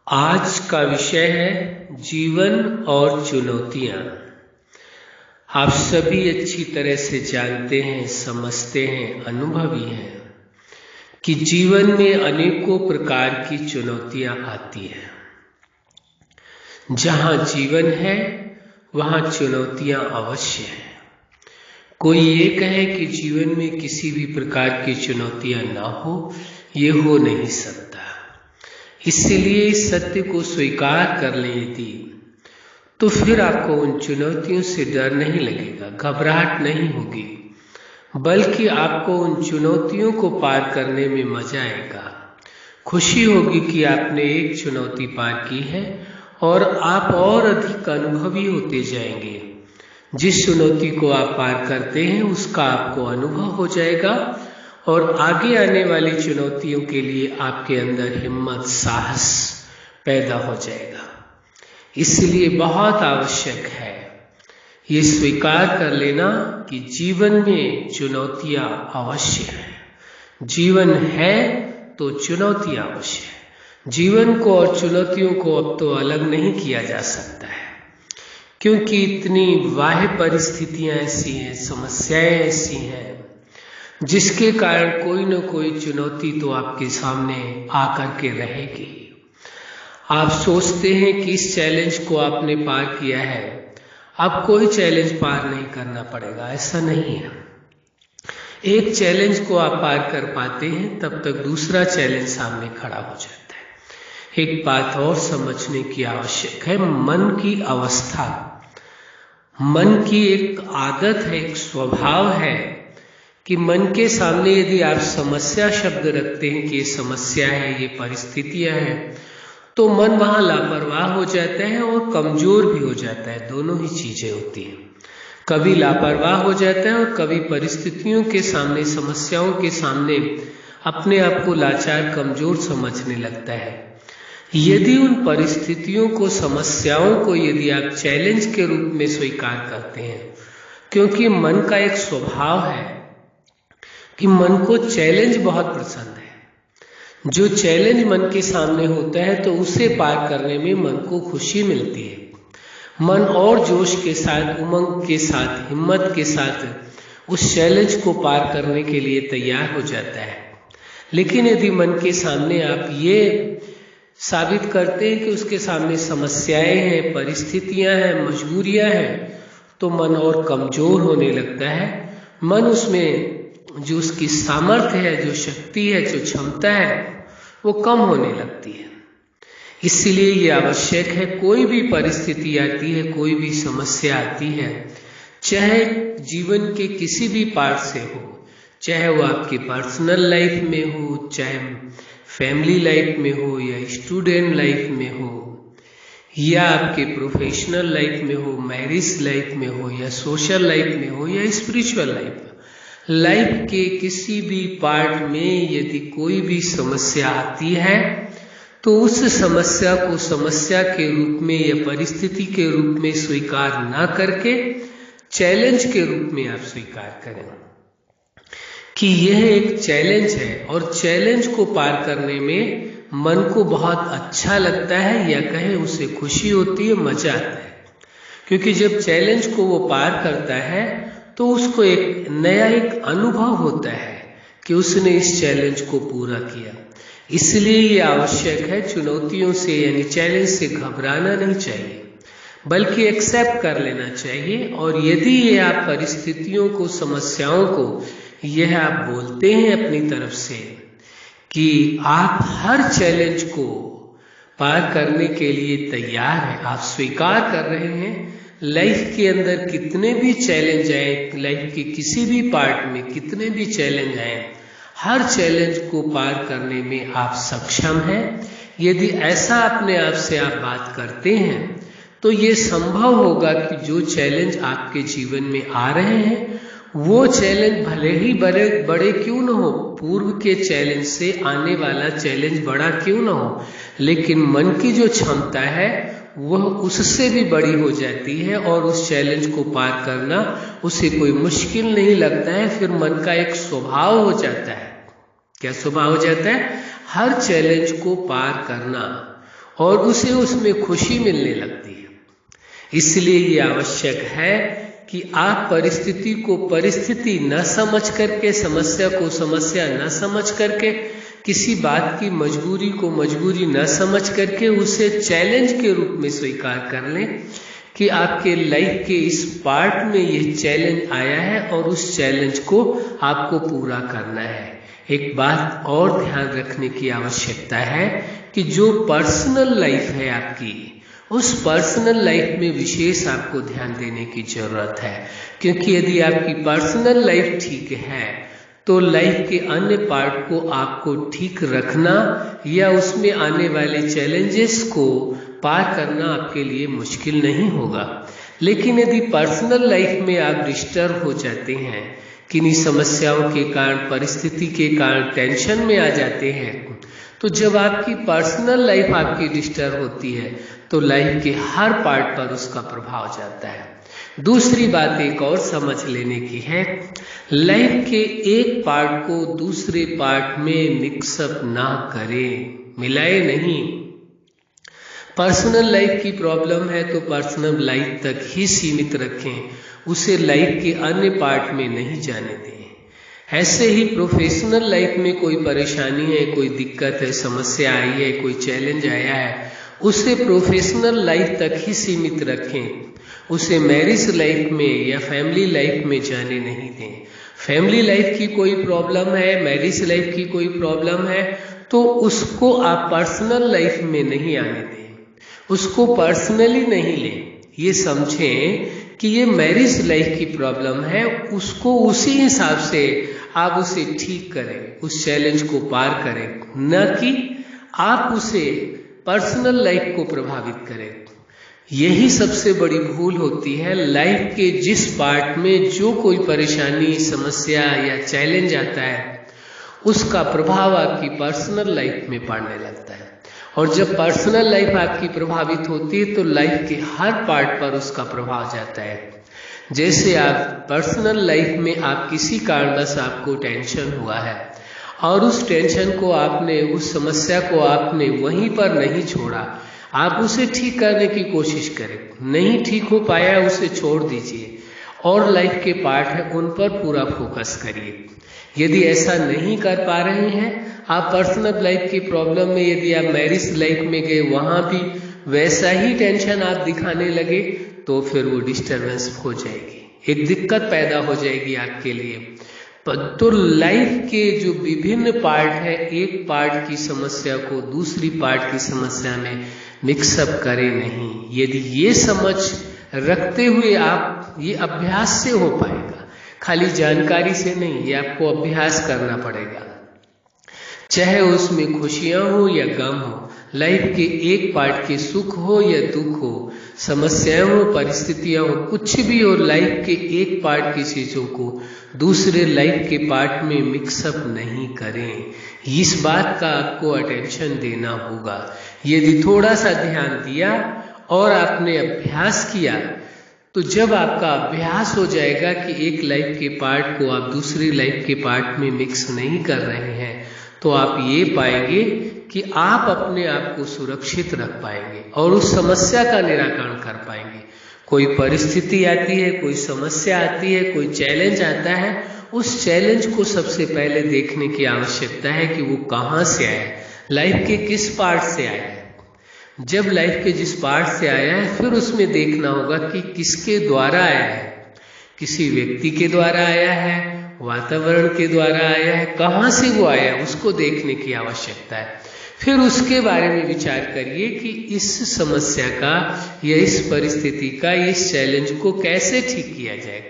आज का विषय है जीवन और चुनौतियां। आप सभी अच्छी तरह से जानते हैं, समझते हैं, अनुभवी हैं कि जीवन में अनेकों प्रकार की चुनौतियां आती हैं। जहां जीवन है वहां चुनौतियां अवश्य हैं। कोई ये कहे कि जीवन में किसी भी प्रकार की चुनौतियां ना हो, ये हो नहीं सकता। इसलिए इस सत्य को स्वीकार कर लें यदि, तो फिर आपको उन चुनौतियों से डर नहीं लगेगा, घबराहट नहीं होगी, बल्कि आपको उन चुनौतियों को पार करने में मजा आएगा। खुशी होगी कि आपने एक चुनौती पार की है और आप और अधिक अनुभवी होते जाएंगे। जिस चुनौती को आप पार करते हैं उसका आपको अनुभव हो जाएगा और आगे आने वाली चुनौतियों के लिए आपके अंदर हिम्मत, साहस पैदा हो जाएगा। इसलिए बहुत आवश्यक है ये स्वीकार कर लेना कि जीवन में चुनौतियां अवश्य हैं। जीवन है तो चुनौतियां अवश्य है। जीवन को और चुनौतियों को अब तो अलग नहीं किया जा सकता है, क्योंकि इतनी बाह्य परिस्थितियां ऐसी हैं, समस्याएं ऐसी हैं, जिसके कारण कोई न कोई चुनौती तो आपके सामने आकर के रहेगी। आप सोचते हैं कि इस चैलेंज को आपने पार किया है, अब कोई चैलेंज पार नहीं करना पड़ेगा, ऐसा नहीं है। एक चैलेंज को आप पार कर पाते हैं तब तक दूसरा चैलेंज सामने खड़ा हो जाता है। एक बात और समझने की आवश्यक है, मन की अवस्था, मन की एक आदत है, एक स्वभाव है कि मन के सामने यदि आप समस्या शब्द रखते हैं कि ये समस्या है, ये परिस्थितियां हैं, तो मन वहां लापरवाह हो जाता है और कमजोर भी हो जाता है। दोनों ही चीजें होती हैं। कभी लापरवाह हो जाता है और कभी परिस्थितियों के सामने, समस्याओं के सामने अपने आप को लाचार, कमजोर समझने लगता है। यदि उन परिस्थितियों को, समस्याओं को यदि आप चैलेंज के रूप में स्वीकार करते हैं, क्योंकि मन का एक स्वभाव है कि मन को चैलेंज बहुत पसंद है। जो चैलेंज मन के सामने होता है तो उसे पार करने में मन को खुशी मिलती है। मन और जोश के साथ, उमंग के साथ, हिम्मत के साथ उस चैलेंज को पार करने के लिए तैयार हो जाता है। लेकिन यदि मन के सामने आप ये साबित करते हैं कि उसके सामने समस्याएं हैं, परिस्थितियां हैं, मजबूरियां हैं, तो मन और कमजोर होने लगता है। मन उसमें जो उसकी सामर्थ्य है, जो शक्ति है, जो क्षमता है, वो कम होने लगती है। इसलिए ये आवश्यक है, कोई भी परिस्थिति आती है, कोई भी समस्या आती है, चाहे जीवन के किसी भी पार्ट से हो, चाहे वो आपकी पर्सनल लाइफ में हो, चाहे फैमिली लाइफ में हो, या स्टूडेंट लाइफ में हो, या आपके प्रोफेशनल लाइफ में हो, मैरिज लाइफ में हो, या सोशल लाइफ में हो, या स्पिरिचुअल लाइफ के किसी भी पार्ट में यदि कोई भी समस्या आती है, तो उस समस्या को समस्या के रूप में या परिस्थिति के रूप में स्वीकार ना करके चैलेंज के रूप में आप स्वीकार करें कि यह एक चैलेंज है और चैलेंज को पार करने में मन को बहुत अच्छा लगता है, या कहे उसे खुशी होती है, मजा आता है। क्योंकि जब चैलेंज को वो पार करता है तो उसको एक नया एक अनुभव होता है कि उसने इस चैलेंज को पूरा किया। इसलिए ये आवश्यक है, चुनौतियों से यानी चैलेंज से घबराना नहीं चाहिए, बल्कि एक्सेप्ट कर लेना चाहिए। और यदि ये आप परिस्थितियों को, समस्याओं को, यह आप बोलते हैं अपनी तरफ से कि आप हर चैलेंज को पार करने के लिए तैयार हैं, आप स्वीकार कर रहे हैं, लाइफ के अंदर कितने भी चैलेंज आए, लाइफ के किसी भी पार्ट में कितने भी चैलेंज आए, हर चैलेंज को पार करने में आप सक्षम हैं। यदि ऐसा अपने आप से आप बात करते हैं तो ये संभव होगा कि जो चैलेंज आपके जीवन में आ रहे हैं, वो चैलेंज भले ही बड़े क्यों न हो, पूर्व के चैलेंज से आने वाला चैलेंज बड़ा क्यों न हो, लेकिन मन की जो क्षमता है वह उससे भी बड़ी हो जाती है और उस चैलेंज को पार करना उसे कोई मुश्किल नहीं लगता है। फिर मन का एक स्वभाव हो जाता है। क्या स्वभाव हो जाता है? हर चैलेंज को पार करना और उसे उसमें खुशी मिलने लगती है। इसलिए ये आवश्यक है कि आप परिस्थिति को परिस्थिति न समझ करके, समस्या को समस्या न समझ करके, किसी बात की मजबूरी को मजबूरी न समझ करके उसे चैलेंज के रूप में स्वीकार कर लें कि आपके लाइफ के इस पार्ट में ये चैलेंज आया है और उस चैलेंज को आपको पूरा करना है। एक बात और ध्यान रखने की आवश्यकता है कि जो पर्सनल लाइफ है आपकी, उस पर्सनल लाइफ में विशेष आपको ध्यान देने की जरूरत है, क्योंकि यदि आपकी पर्सनल लाइफ ठीक है तो लाइफ के अन्य पार्ट को आपको ठीक रखना या उसमें आने वाले चैलेंजेस को पार करना आपके लिए मुश्किल नहीं होगा। लेकिन यदि पर्सनल लाइफ में आप डिस्टर्ब हो जाते हैं, किन्हीं समस्याओं के कारण, परिस्थिति के कारण टेंशन में आ जाते हैं, तो जब आपकी पर्सनल लाइफ आपकी डिस्टर्ब होती है तो लाइफ के हर पार्ट पर उसका प्रभाव जाता है। दूसरी बात एक और समझ लेने की है, लाइफ के एक पार्ट को दूसरे पार्ट में मिक्सअप ना करें, मिलाए नहीं। पर्सनल लाइफ की प्रॉब्लम है तो पर्सनल लाइफ तक ही सीमित रखें, उसे लाइफ के अन्य पार्ट में नहीं जाने दें। ऐसे ही प्रोफेशनल लाइफ में कोई परेशानी है, कोई दिक्कत है, समस्या आई है, कोई चैलेंज आया है, उसे प्रोफेशनल लाइफ तक ही सीमित रखें, उसे मैरिज लाइफ में या फैमिली लाइफ में जाने नहीं दें। फैमिली लाइफ की कोई प्रॉब्लम है, मैरिज लाइफ की कोई प्रॉब्लम है, तो उसको आप पर्सनल लाइफ में नहीं आने दें, उसको पर्सनली नहीं लें। ये समझें कि ये मैरिज लाइफ की प्रॉब्लम है, उसको उसी हिसाब से आप उसे ठीक करें, उस चैलेंज को पार करें, न कि आप उसे पर्सनल लाइफ को प्रभावित करें। यही सबसे बड़ी भूल होती है। लाइफ के जिस पार्ट में जो कोई परेशानी, समस्या या चैलेंज आता है, उसका प्रभाव आपकी पर्सनल लाइफ में पड़ने लगता है, और जब पर्सनल लाइफ आपकी प्रभावित होती है तो लाइफ के हर पार्ट पर उसका प्रभाव जाता है। जैसे आप पर्सनल लाइफ में आप किसी कारणवश आपको टेंशन हुआ है और उस टेंशन को आपने, उस समस्या को आपने वहीं पर नहीं छोड़ा, आप उसे ठीक करने की कोशिश करें, नहीं ठीक हो पाया उसे छोड़ दीजिए और लाइफ के पार्ट है उन पर पूरा फोकस करिए। यदि ऐसा नहीं कर पा रहे हैं, आप पर्सनल लाइफ की प्रॉब्लम में, यदि आप मैरिज लाइफ में गए, वहां भी वैसा ही टेंशन आप दिखाने लगे, तो फिर वो डिस्टर्बेंस हो जाएगी, एक दिक्कत पैदा हो जाएगी आपके लिए। तो लाइफ के जो विभिन्न पार्ट है, एक पार्ट की समस्या को दूसरी पार्ट की समस्या में मिक्सअप करें नहीं। यदि ये समझ रखते हुए आप, ये अभ्यास से हो पाएगा, खाली जानकारी से नहीं, ये आपको अभ्यास करना पड़ेगा। चाहे उसमें खुशियां हो या गम हो, लाइफ के एक पार्ट के सुख हो या दुख हो, समस्याएं हो, परिस्थितियां हो, कुछ भी हो, लाइफ के एक पार्ट की चीजों को दूसरे लाइफ के पार्ट में मिक्सअप नहीं करें। इस बात का आपको अटेंशन देना होगा। यदि थोड़ा सा ध्यान दिया और आपने अभ्यास किया, तो जब आपका अभ्यास हो जाएगा कि एक लाइफ के पार्ट को आप दूसरी लाइफ के पार्ट में मिक्स नहीं कर रहे हैं, तो आप ये पाएंगे कि आप अपने आप को सुरक्षित रख पाएंगे और उस समस्या का निराकरण कर पाएंगे। कोई परिस्थिति आती है, कोई समस्या आती है, कोई चैलेंज आता है, उस चैलेंज को सबसे पहले देखने की आवश्यकता है कि वो कहाँ से आया है, लाइफ के किस पार्ट से आया है। जब लाइफ के जिस पार्ट से आया है, फिर उसमें देखना होगा कि किसके द्वारा आया है, किसी व्यक्ति के द्वारा आया है, वातावरण के द्वारा आया है, कहाँ से वो आया है, उसको देखने की आवश्यकता है। फिर उसके बारे में विचार करिए कि इस समस्या का या इस परिस्थिति का, इस चैलेंज को कैसे ठीक किया जाए।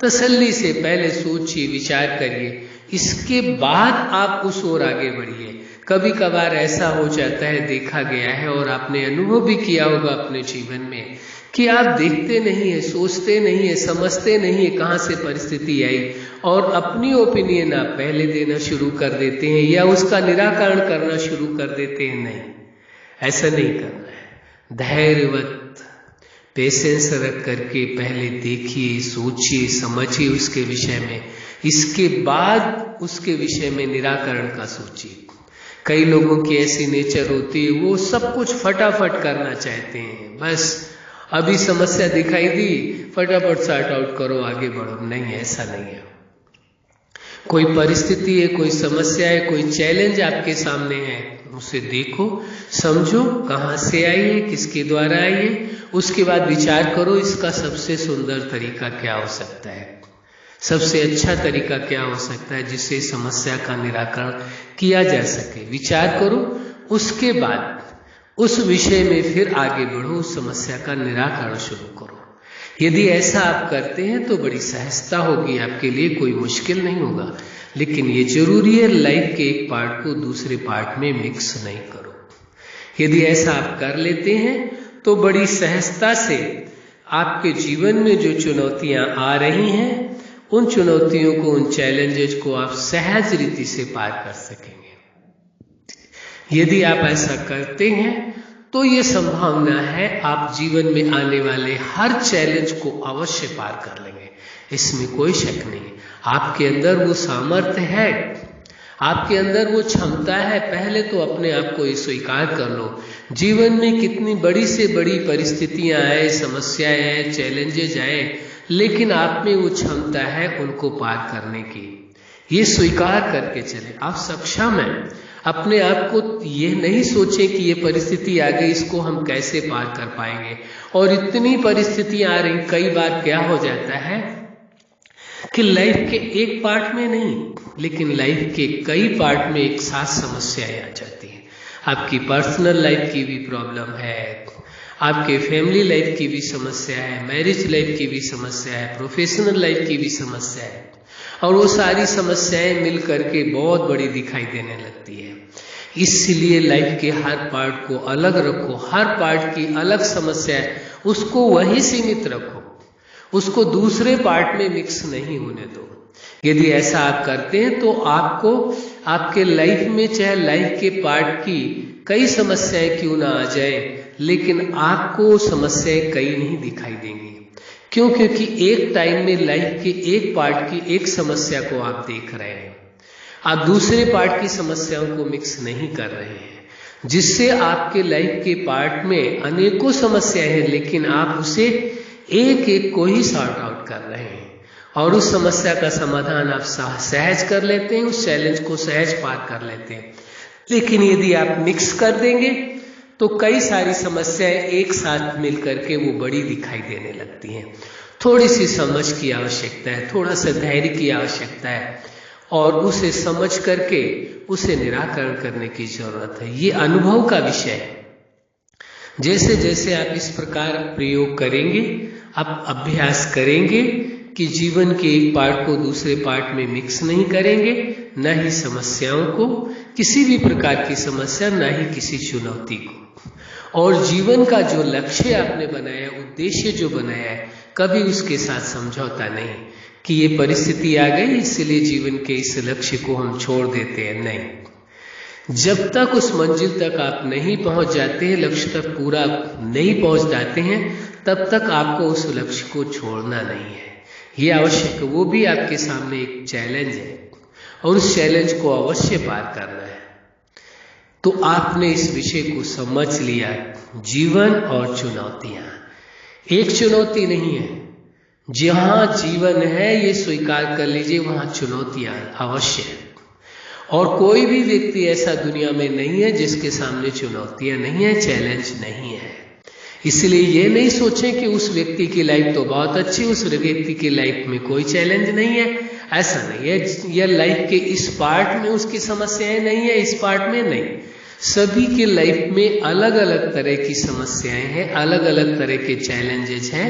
तसल्ली से पहले सोचिए, विचार करिए, इसके बाद आप उस ओर आगे बढ़िए। कभी कभार ऐसा हो जाता है, देखा गया है और आपने अनुभव भी किया होगा अपने जीवन में, कि आप देखते नहीं है, सोचते नहीं है, समझते नहीं है कहाँ से परिस्थिति आई, और अपनी ओपिनियन आप पहले देना शुरू कर देते हैं या उसका निराकरण करना शुरू कर देते हैं। नहीं, ऐसा नहीं करना है। धैर्यवत, पेशेंस रख करके पहले देखिए, सोचिए, समझिए उसके विषय में, इसके बाद उसके विषय में निराकरण का सोचिए। कई लोगों की ऐसी नेचर होती है, वो सब कुछ फटाफट करना चाहते हैं। बस अभी समस्या दिखाई दी, फटाफट सॉर्ट आउट करो, आगे बढ़ो। नहीं, ऐसा नहीं है। कोई परिस्थिति है, कोई समस्या है, कोई चैलेंज आपके सामने है, उसे देखो, समझो कहाँ से आई है, किसके द्वारा आई है, उसके बाद विचार करो इसका सबसे सुंदर तरीका क्या हो सकता है, सबसे अच्छा तरीका क्या हो सकता है जिससे समस्या का निराकरण किया जा सके। विचार करो, उसके बाद उस विषय में फिर आगे बढ़ो, उस समस्या का निराकरण शुरू करो। यदि ऐसा आप करते हैं तो बड़ी सहजता होगी आपके लिए, कोई मुश्किल नहीं होगा। लेकिन ये जरूरी है, लाइफ के एक पार्ट को दूसरे पार्ट में मिक्स नहीं करो। यदि ऐसा आप कर लेते हैं तो बड़ी सहजता से आपके जीवन में जो चुनौतियां आ रही हैं, उन चुनौतियों को, उन चैलेंजेस को आप सहज रीति से पार कर सकेंगे। यदि आप ऐसा करते हैं तो ये संभावना है आप जीवन में आने वाले हर चैलेंज को अवश्य पार कर लेंगे, इसमें कोई शक नहीं। आपके अंदर वो सामर्थ्य है, आपके अंदर वो क्षमता है। पहले तो अपने आप को ये स्वीकार कर लो। जीवन में कितनी बड़ी से बड़ी परिस्थितियां आए, समस्याएं आए, चैलेंजेज आए, लेकिन आप में वो क्षमता है उनको पार करने की। ये स्वीकार करके चले, आप सक्षम हैं। अपने आप को ये नहीं सोचें कि ये परिस्थिति आ गई, इसको हम कैसे पार कर पाएंगे। और इतनी परिस्थितियां आ रही, कई बार क्या हो जाता है कि लाइफ के एक पार्ट में नहीं, लेकिन लाइफ के कई पार्ट में एक साथ समस्याएं आ जाती हैं। आपकी पर्सनल लाइफ की भी प्रॉब्लम है, आपके फैमिली लाइफ की भी समस्या है, मैरिज लाइफ की भी समस्या है, प्रोफेशनल लाइफ की भी समस्या है, और वो सारी समस्याएं मिल करके बहुत बड़ी दिखाई देने लगती है। इसलिए लाइफ के हर पार्ट को अलग रखो, हर पार्ट की अलग समस्या है, उसको वहीं सीमित रखो, उसको दूसरे पार्ट में मिक्स नहीं होने दो। यदि ऐसा आप करते हैं तो आपको आपके लाइफ में, चाहे लाइफ के पार्ट की कई समस्याएं क्यों ना आ जाए, लेकिन आपको समस्याएं कई नहीं दिखाई देंगी। क्यों? क्योंकि एक टाइम में लाइफ के एक पार्ट की एक समस्या को आप देख रहे हैं, आप दूसरे पार्ट की समस्याओं को मिक्स नहीं कर रहे हैं, जिससे आपके लाइफ के पार्ट में अनेकों समस्याएं हैं, लेकिन आप उसे एक एक को ही सॉर्ट आउट कर रहे हैं और उस समस्या का समाधान आप सहज कर लेते हैं, उस चैलेंज को सहज पार कर लेते हैं। लेकिन यदि आप मिक्स कर देंगे तो कई सारी समस्याएं एक साथ मिलकर के वो बड़ी दिखाई देने लगती हैं। थोड़ी सी समझ की आवश्यकता है, थोड़ा सा धैर्य की आवश्यकता है, और उसे समझ करके उसे निराकरण करने की जरूरत है। ये अनुभव का विषय है। जैसे जैसे आप इस प्रकार प्रयोग करेंगे, आप अभ्यास करेंगे कि जीवन के एक पार्ट को दूसरे पार्ट में मिक्स नहीं करेंगे, न ही समस्याओं को, किसी भी प्रकार की समस्या, न ही किसी चुनौती को। और जीवन का जो लक्ष्य आपने बनाया, उद्देश्य जो बनाया है, कभी उसके साथ समझौता नहीं कि ये परिस्थिति आ गई इसलिए जीवन के इस लक्ष्य को हम छोड़ देते हैं। नहीं, जब तक उस मंजिल तक आप नहीं पहुंच जाते हैं, लक्ष्य तक पूरा नहीं पहुंच जाते हैं, तब तक आपको उस लक्ष्य को छोड़ना नहीं है। ये आवश्यक, वो भी आपके सामने एक चैलेंज है और उस चैलेंज को अवश्य पार करना है। तो आपने इस विषय को समझ लिया। जीवन और चुनौतियां एक चुनौती नहीं है। जहां जीवन है ये स्वीकार कर लीजिए, वहां चुनौतियां अवश्य है। और कोई भी व्यक्ति ऐसा दुनिया में नहीं है जिसके सामने चुनौतियां नहीं है, चैलेंज नहीं है। इसलिए ये नहीं सोचें कि उस व्यक्ति की लाइफ तो बहुत अच्छी, उस व्यक्ति की लाइफ में कोई चैलेंज नहीं है। ऐसा नहीं है। यह लाइफ के इस पार्ट में उसकी समस्याएं नहीं है, इस पार्ट में नहीं। सभी के लाइफ में अलग अलग तरह की समस्याएं हैं, अलग अलग तरह के चैलेंजेस हैं,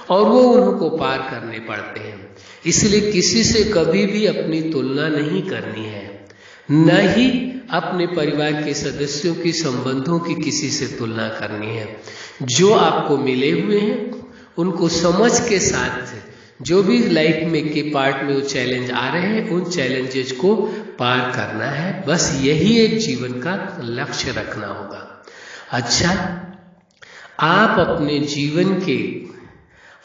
और वो उनको पार करने पड़ते हैं। इसलिए किसी से कभी भी अपनी तुलना नहीं करनी है, न ही अपने परिवार के सदस्यों की, संबंधों की किसी से तुलना करनी है। जो आपको मिले हुए हैं उनको समझ के साथ जो भी लाइफ में के पार्ट में वो चैलेंज आ रहे हैं, उन चैलेंजेस को पार करना है। बस यही एक जीवन का लक्ष्य रखना होगा। अच्छा, आप अपने जीवन के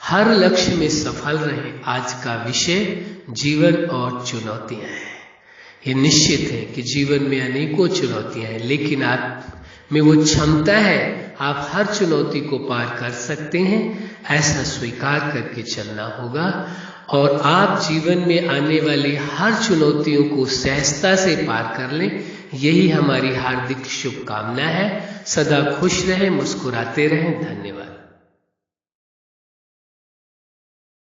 हर लक्ष्य में सफल रहें। आज का विषय जीवन और चुनौतियां हैं। ये निश्चित है कि जीवन में अनेकों चुनौतियां हैं, लेकिन आप में वो क्षमता है, आप हर चुनौती को पार कर सकते हैं। ऐसा स्वीकार करके चलना होगा और आप जीवन में आने वाली हर चुनौतियों को सहजता से पार कर लें। यही हमारी हार्दिक शुभकामना है। सदा खुश रहें, मुस्कुराते रहें। धन्यवाद।